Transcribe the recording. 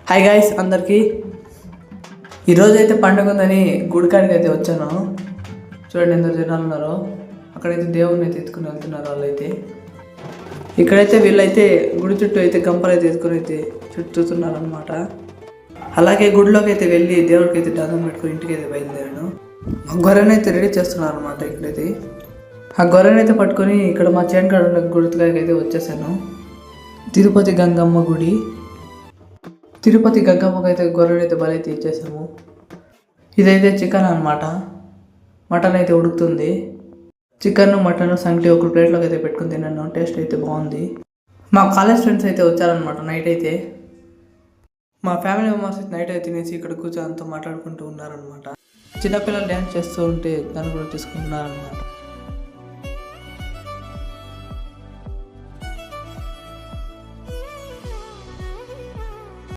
Hi guys అందరికీ ఈరోజు అయితే పండుగ ఉందని గుడికాడికి అయితే వచ్చాను. చూడండి ఎందరు జనాలు ఉన్నారో. అక్కడైతే దేవుడిని అయితే ఎత్తుకుని వెళ్తున్నారు వాళ్ళైతే. ఇక్కడైతే వీళ్ళైతే గుడి చుట్టూ అయితే గంపలు అయితే ఎత్తుకుని అయితే చుట్టూతున్నారు అనమాట. అలాగే గుడిలోకి అయితే వెళ్ళి దేవుడికి అయితే దండం పెట్టుకుని ఇంటికి అయితే బయలుదేరాను. గొర్రెని అయితే రెడీ చేస్తున్నారు అనమాట. ఇక్కడైతే ఆ గొర్రెని అయితే పట్టుకొని ఇక్కడ మా చేనుకాడ ఉన్న గుడికాడికి అయితే వచ్చేసాను. తిరుపతి గంగమ్మ గుడి. తిరుపతి గంగమ్మకి అయితే గొర్రెలు అయితే బలైతే ఇచ్చేసాము. ఇదైతే చికెన్ అనమాట. మటన్ అయితే ఉడుకుతుంది. చికెన్ మటన్ సంగటి ఒక ప్లేట్లోకి అయితే పెట్టుకుని తిన్నాను. టేస్ట్ అయితే బాగుంది. మా కాలేజ్ ఫ్రెండ్స్ అయితే వచ్చారనమాట. నైట్ అయితే మా ఫ్యామిలీ మెంబర్స్ అయితే నైట్ అయితే తినేసి ఇక్కడ కూర్చొని అంతా మాట్లాడుకుంటూ ఉన్నారనమాట. చిన్నపిల్లలు డ్యాన్స్ చేస్తూ ఉంటే దాన్ని కూడా తీసుకుంటున్నారనమాట.